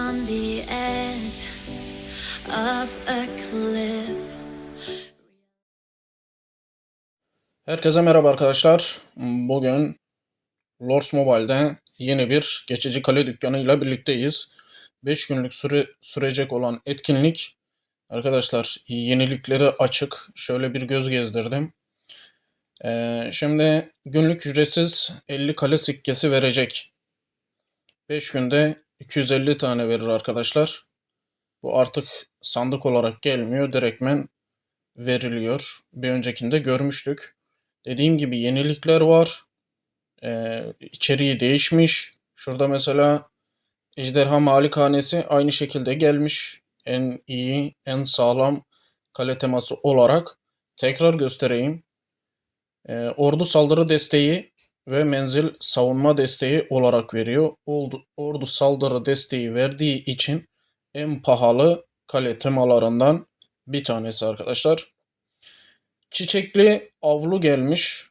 on the edge of a cliff. Herkese merhaba arkadaşlar. Bugün Lords Mobile'de yeni bir geçici kale dükkanıyla birlikteyiz. 5 günlük sürecek olan etkinlik. Arkadaşlar yenilikleri açık. Şöyle bir göz gezdirdim. Şimdi günlük ücretsiz 50 kale sikkesi verecek. 5 günde 250 tane verir arkadaşlar. Bu artık sandık olarak gelmiyor. Direktmen veriliyor. Bir öncekinde görmüştük. Dediğim gibi yenilikler var. İçeriği değişmiş. Şurada mesela Ejderha Malikanesi aynı şekilde gelmiş. En iyi, en sağlam kale teması olarak. Tekrar göstereyim. Ordu saldırı desteği ve menzil savunma desteği olarak veriyor. Ordu saldırı desteği verdiği için en pahalı kale temalarından bir tanesi arkadaşlar. Çiçekli avlu gelmiş.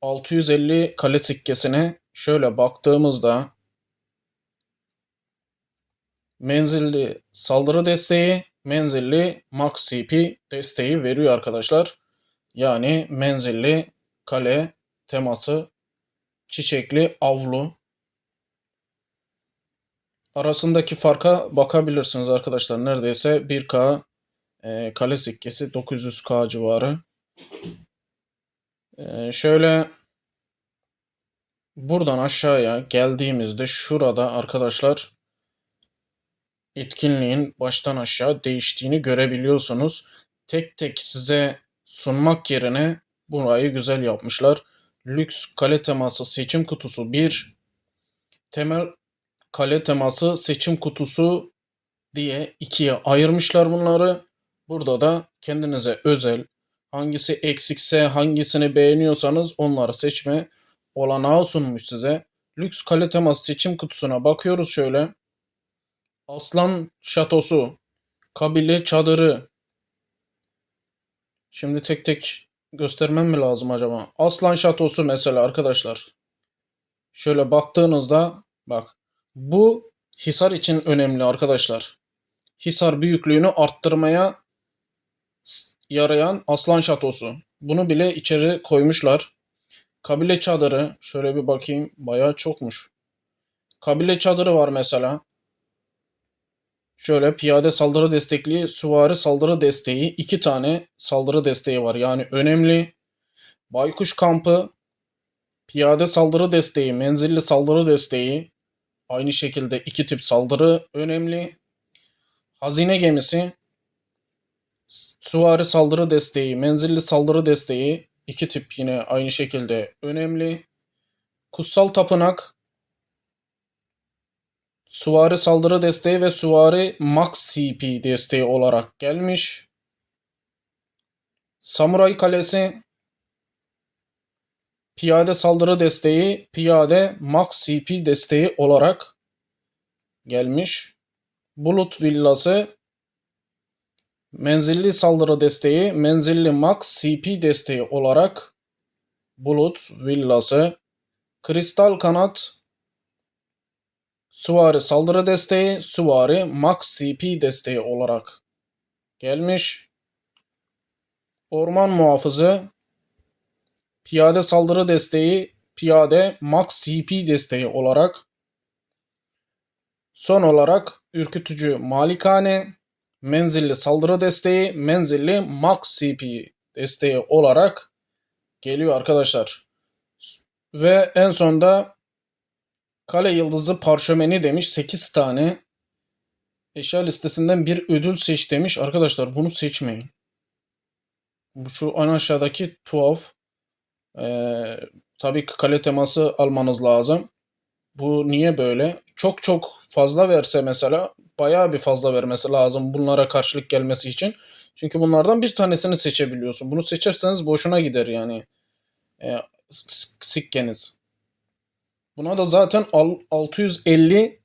650 kale sikkesine şöyle baktığımızda menzilli saldırı desteği, menzilli max CP desteği veriyor arkadaşlar. Yani menzilli kale teması çiçekli avlu. Arasındaki farka bakabilirsiniz arkadaşlar. Neredeyse 1K kale sikkesi 900K civarı. Şöyle buradan aşağıya geldiğimizde şurada arkadaşlar etkinliğin baştan aşağı değiştiğini görebiliyorsunuz. Tek tek size sunmak yerine burayı güzel yapmışlar. Lüks kale teması seçim kutusu 1, temel kale teması seçim kutusu diye ikiye ayırmışlar bunları. Burada da kendinize özel hangisi eksikse hangisini beğeniyorsanız onları seçme olanağı sunmuş size. Lüks kale teması seçim kutusuna bakıyoruz şöyle. Aslan Şatosu, kabile çadırı. Şimdi tek tek göstermem mi lazım acaba? Aslan Şatosu mesela arkadaşlar. Şöyle baktığınızda bak. Bu Hisar için önemli arkadaşlar. Hisar büyüklüğünü arttırmaya yarayan Aslan Şatosu. Bunu bile içeri koymuşlar. Kabile çadırı. Şöyle bir bakayım. Bayağı çokmuş. Kabile çadırı var mesela. Şöyle piyade saldırı destekli, süvari saldırı desteği. 2 tane saldırı desteği var. Yani önemli. Baykuş kampı, piyade saldırı desteği, menzilli saldırı desteği. Aynı şekilde 2 tip saldırı önemli. Hazine gemisi, süvari saldırı desteği, menzilli saldırı desteği. 2 tip yine aynı şekilde önemli. Kutsal tapınak, süvari saldırı desteği ve süvari max CP desteği olarak gelmiş. Samuray kalesi, piyade saldırı desteği, piyade max CP desteği olarak gelmiş. Bulut villası, menzilli saldırı desteği, menzilli max CP desteği olarak bulut villası. Kristal kanat, süvari saldırı desteği, süvari max CP desteği olarak gelmiş. Orman muhafızı, piyade saldırı desteği, piyade max CP desteği olarak. Son olarak ürkütücü malikane, menzilli saldırı desteği, menzilli max CP desteği olarak geliyor arkadaşlar. Ve en sonda kale yıldızı parşömeni demiş 8 tane. Eşya listesinden bir ödül seç demiş. Arkadaşlar bunu seçmeyin. Şu en aşağıdaki tuhaf. Tabii ki kale teması almanız lazım. Bu niye böyle? Çok çok fazla verse mesela bayağı bir fazla vermesi lazım bunlara karşılık gelmesi için. Çünkü bunlardan bir tanesini seçebiliyorsun. Bunu seçerseniz boşuna gider yani sikkeniz. Buna da zaten 650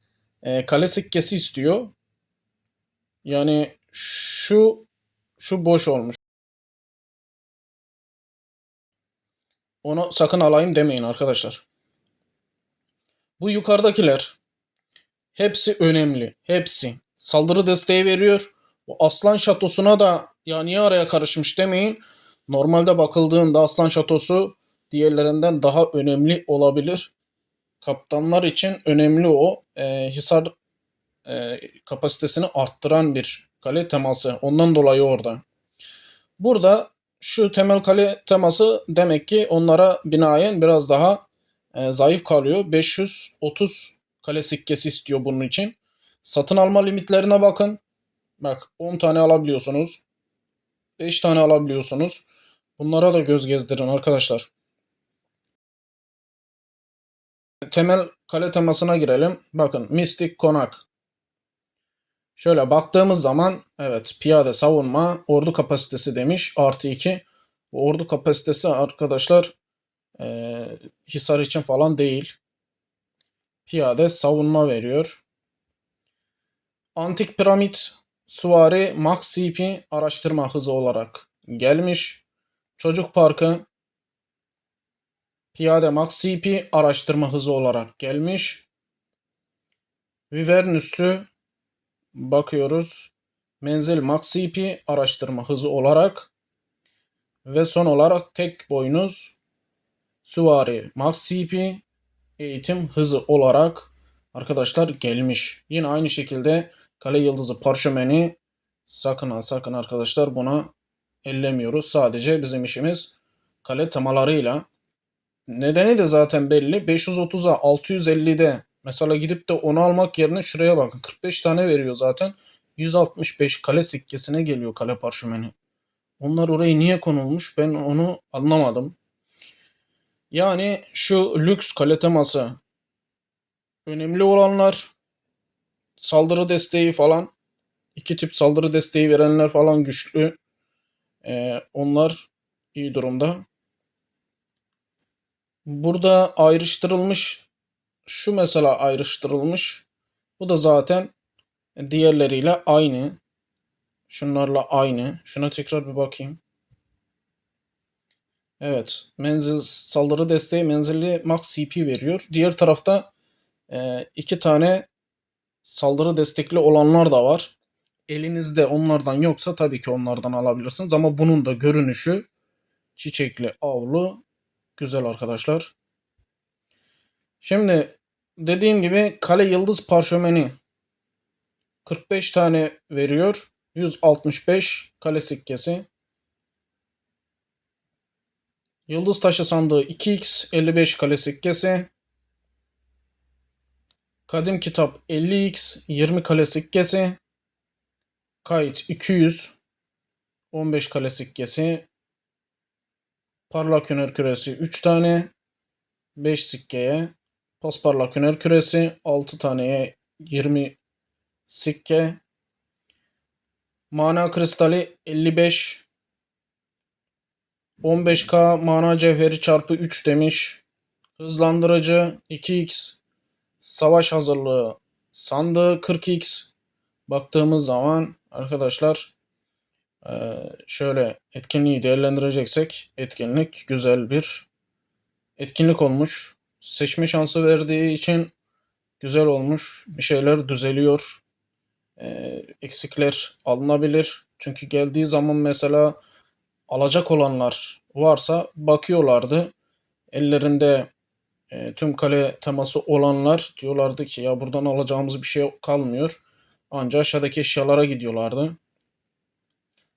kale sikkesi istiyor. Yani şu boş olmuş. Onu sakın alayım demeyin arkadaşlar. Bu yukarıdakiler Hepsi önemli. Hepsi. Saldırı desteği veriyor. Bu Aslan Şatosu'na da ya niye araya karışmış demeyin. Normalde bakıldığında Aslan Şatosu diğerlerinden daha önemli olabilir. Kaptanlar için önemli o. Hisar kapasitesini arttıran bir kale teması. Ondan dolayı orada. Burada şu temel kale teması demek ki onlara binaen biraz daha zayıf kalıyor. 530 kale sikkesi istiyor bunun için. Satın alma limitlerine bakın. Bak 10 tane alabiliyorsunuz. 5 tane alabiliyorsunuz. Bunlara da göz gezdirin arkadaşlar. Temel kale temasına girelim. Bakın Mistik Konak. Şöyle baktığımız zaman evet piyade savunma ordu kapasitesi demiş artı 2. Bu ordu kapasitesi arkadaşlar Hisar için falan değil. Piyade savunma veriyor. Antik piramit süvari Max CP araştırma hızı olarak gelmiş. Çocuk parkı piyade Max CP araştırma hızı olarak gelmiş. Vivernüs'ü bakıyoruz. Menzil Max CP araştırma hızı olarak ve son olarak tek boynuz süvari Max CP eğitim hızı olarak arkadaşlar gelmiş. Yine aynı şekilde kale yıldızı parşömeni sakın ha sakın arkadaşlar buna ellemiyoruz. Sadece bizim işimiz kale temalarıyla. Nedeni de zaten belli. 530'a 650'de mesela gidip de onu almak yerine şuraya bakın. 45 tane veriyor zaten. 165 kale sikkesine geliyor kale parşömeni. Onlar oraya niye konulmuş ben onu anlamadım. Yani şu lüks kale teması önemli olanlar saldırı desteği falan iki tip saldırı desteği verenler falan güçlü. Onlar iyi durumda. Burada ayrıştırılmış şu mesela ayrıştırılmış. Bu da zaten diğerleriyle aynı. Şunlarla aynı. Şuna tekrar bir bakayım. Evet. Menzil saldırı desteği menzilli max CP veriyor. Diğer tarafta iki tane saldırı destekli olanlar da var. Elinizde onlardan yoksa tabii ki onlardan alabilirsiniz. Ama bunun da görünüşü çiçekli avlu güzel arkadaşlar. Şimdi dediğim gibi kale yıldız parşömeni 45 tane veriyor. 165 kale sikkesi. Yıldız taşı sandığı 2x 55 kale sikkesi. Kadim kitap 50x 20 kale sikkesi. Kayıt 200 15 kale sikkesi. Parlak hüner küresi 3 tane 5 sikkeye. Pasparlak hüner küresi 6 taneye 20 sikke. Mana kristali 55. 15k mana cevheri çarpı 3 demiş. Hızlandırıcı 2x. Savaş hazırlığı sandığı 40x. Baktığımız zaman arkadaşlar şöyle etkinliği değerlendireceksek etkinlik güzel bir etkinlik olmuş. Seçme şansı verdiği için güzel olmuş. Bir şeyler düzeliyor. Eksikler alınabilir. Çünkü geldiği zaman mesela alacak olanlar varsa bakıyorlardı. Ellerinde tüm kale teması olanlar diyorlardı ki ya buradan alacağımız bir şey kalmıyor. Ancak aşağıdaki eşyalara gidiyorlardı.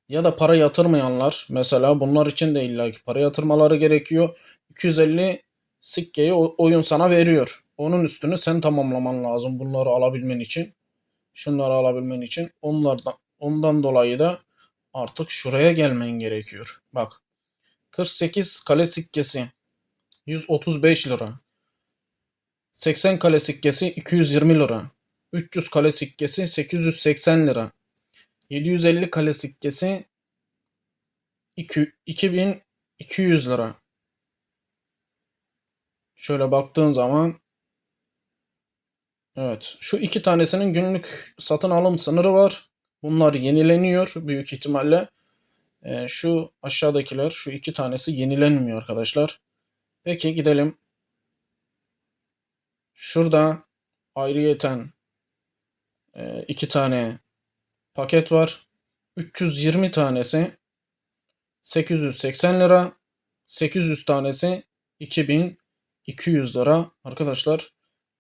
Ya da para yatırmayanlar mesela bunlar için de illaki para yatırmaları gerekiyor. 250 sikkeyi oyun sana veriyor. Onun üstünü sen tamamlaman lazım bunları alabilmen için. Şunları alabilmen için. Ondan dolayı da artık şuraya gelmen gerekiyor. Bak 48 kale sikkesi 135 lira. 80 kale sikkesi 220 lira. 300 kale sikkesi 880 lira. 750 kale sikkesi 2200 lira. Şöyle baktığın zaman evet şu iki tanesinin günlük satın alım sınırı var. Bunlar yenileniyor büyük ihtimalle. Şu aşağıdakiler şu iki tanesi yenilenmiyor arkadaşlar. Peki gidelim. Şurada ayrıyeten 2 tane paket var. 320 tanesi 880 lira. 800 tanesi 2200 lira. Arkadaşlar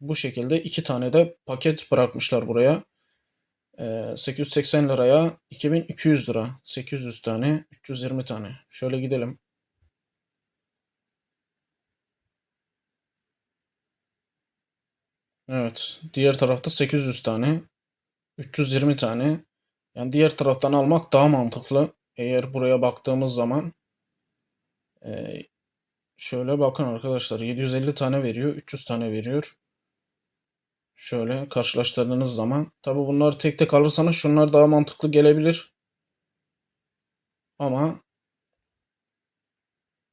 bu şekilde 2 tane de paket bırakmışlar buraya. 880 liraya 2200 lira. 800 tane, 320 tane. Şöyle gidelim. Evet. Diğer tarafta 800 tane. 320 tane. Yani diğer taraftan almak daha mantıklı. Eğer buraya baktığımız zaman şöyle bakın arkadaşlar. 750 tane veriyor. 300 tane veriyor. Şöyle karşılaştırdığınız zaman. Tabi bunları tek tek alırsanız şunlar daha mantıklı gelebilir. Ama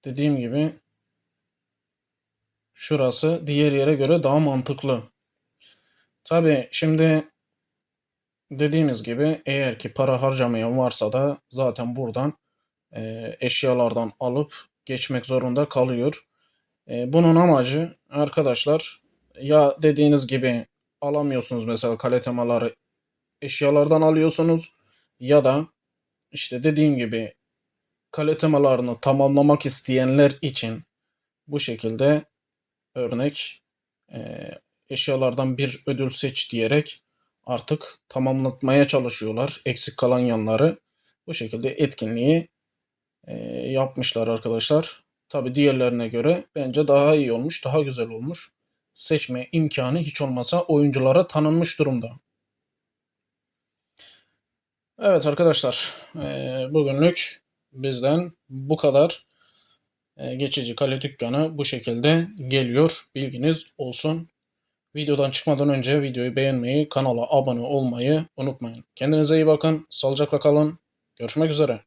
dediğim gibi şurası diğer yere göre daha mantıklı. Tabi şimdi dediğimiz gibi eğer ki para harcamayan varsa da zaten buradan eşyalardan alıp geçmek zorunda kalıyor. Bunun amacı arkadaşlar ya dediğiniz gibi alamıyorsunuz, mesela kale temaları eşyalardan alıyorsunuz ya da işte dediğim gibi kale temalarını tamamlamak isteyenler için bu şekilde örnek eşyalardan bir ödül seç diyerek artık tamamlatmaya çalışıyorlar eksik kalan yanları. Bu şekilde etkinliği yapmışlar arkadaşlar. Tabi diğerlerine göre bence daha iyi olmuş, daha güzel olmuş. Seçme imkanı hiç olmasa oyunculara tanınmış durumda. Evet arkadaşlar, bugünlük bizden bu kadar. Geçici kale dükkanı bu şekilde geliyor. Bilginiz olsun. Videodan çıkmadan önce videoyu beğenmeyi, kanala abone olmayı unutmayın. Kendinize iyi bakın. Sağlıcakla kalın. Görüşmek üzere.